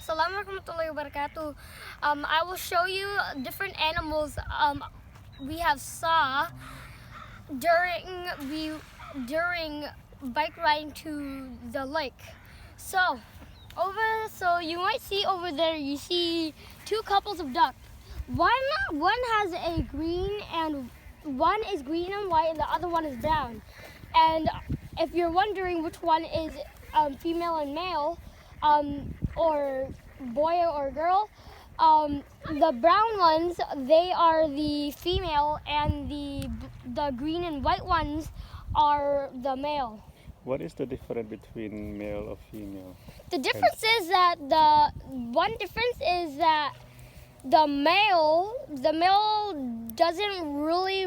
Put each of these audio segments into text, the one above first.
Assalamualaikum warahmatullahi wabarakatuh. I will show you different animals we have saw during bike riding to the lake. So you might see over there. You see two couples of duck. One has a green and one is green and white, and the other one is brown. And if you're wondering which one is female and male, or boy or girl, the brown ones, they are the female, and the green and white ones are the male. What is the difference between male or female? The difference is that the male doesn't really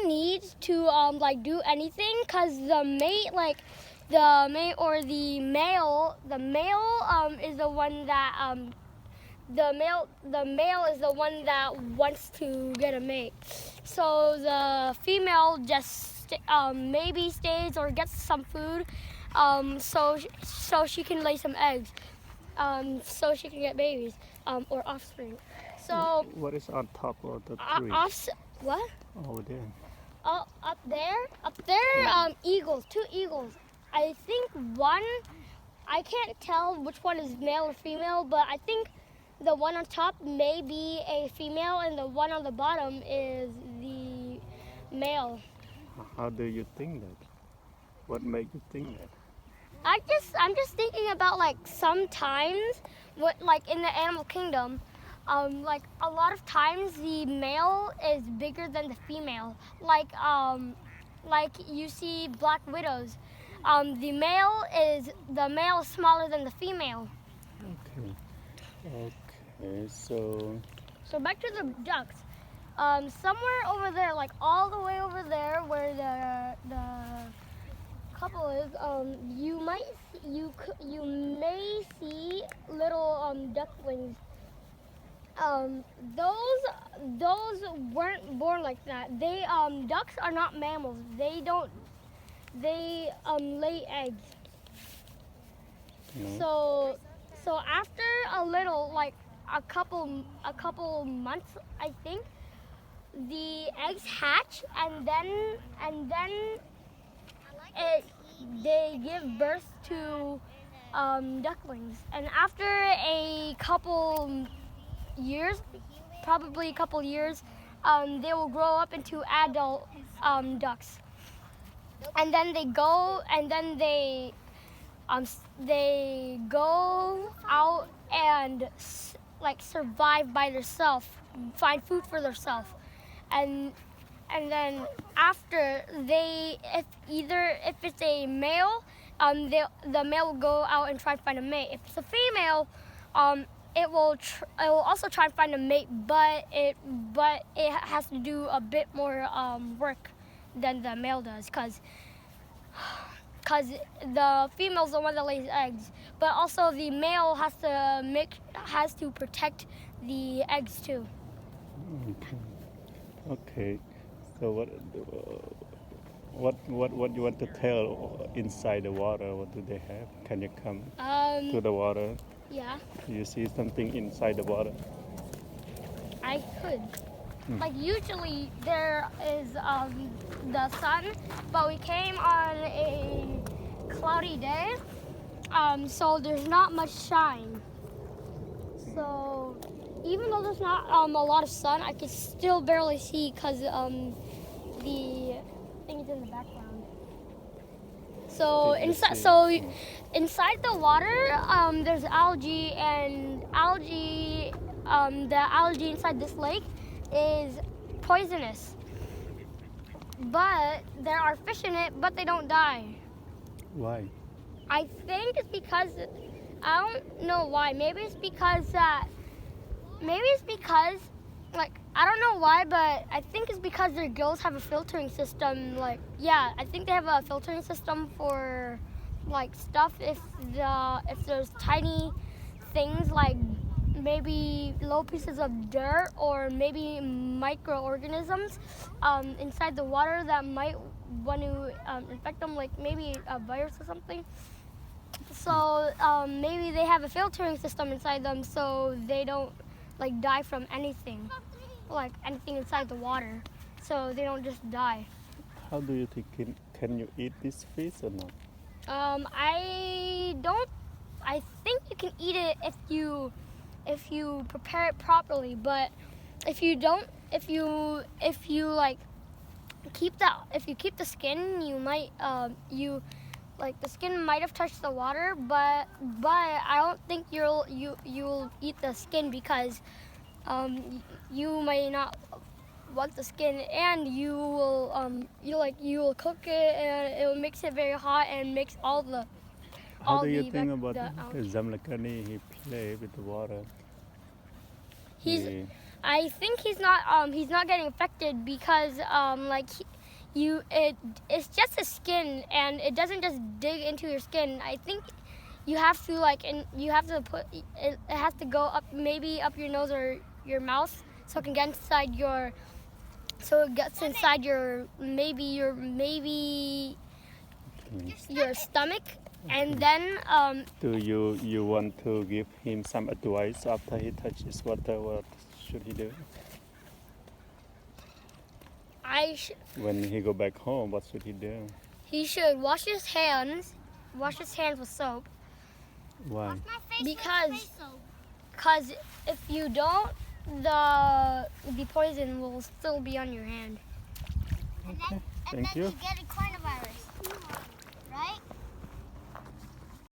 need to do anything, because the mate is the one that the male is the one that wants to get a mate. So the female just maybe stays or gets some food, so she can lay some eggs, so she can get babies or offspring. So what is on top of the tree? What? Over there. Oh, up there, eagles, two eagles. I think I can't tell which one is male or female, but I think the one on top may be a female, and the one on the bottom is the male. How do you think that? What makes you think that? I'm just thinking about sometimes in the animal kingdom, a lot of times the male is bigger than the female. Like you see black widows. The male is smaller than the female. Okay, so back to the ducks. Somewhere over there, all the way over there, where the couple is, you may see little ducklings. Those weren't born like that. Ducks are not mammals. They lay eggs. no. So after a little, a couple months, I think, the eggs hatch, and then they give birth to ducklings. And after a couple years, probably a couple years, they will grow up into adult ducks. And then they go out and survive by themselves, find food for themselves. And then after if it's a male, the male will go out and try to find a mate. If it's a female, it will also try and find a mate, but it has to do a bit more work than the male does, because the female's the one that lays eggs, but also the male has to protect the eggs too. Okay. So what you want to tell inside the water? What do they have? Can you come to the water? Yeah, Do you see something inside the water? I could. Usually there is the sun, but we came on a cloudy day, so there's not much shine. So even though there's not a lot of sun, I can still barely see, because the thing is in the background. So Did you inside, see? inside the water, there's algae, and the algae inside this lake is poisonous. But there are fish in it, but they don't die. Why? I think it's because, I don't know why. Maybe it's because I don't know why, but I think it's because their gills have a filtering system. I think they have a filtering system for stuff, if there's tiny things, maybe little pieces of dirt or maybe microorganisms inside the water that might want to infect them, maybe a virus or something. So maybe they have a filtering system inside them, so they don't like die from anything, like anything inside the water, so they don't just die. How do you think can you eat this fish or not? I don't. I think you can eat it if you prepare it properly, but if you don't, if you like if you keep the skin, you might like the skin might have touched the water, but I don't think you'll eat the skin because you may not want the skin, and you will cook it, and it will mix it very hot and mix all the. How do you think about Zamlakani? He play with the water. I think he's not getting affected because it's just a skin, and it doesn't just dig into your skin. I think you have to put it has to go up, maybe up your nose or your mouth, so it can get inside your maybe your stomach, and then do you want to give him some advice after he touches water? What should he do? When he go back home, what should he do? He should wash his hands with soap. Why? Because if you don't, the poison will still be on your hand. Okay, thank you. And then you get a coronavirus, right?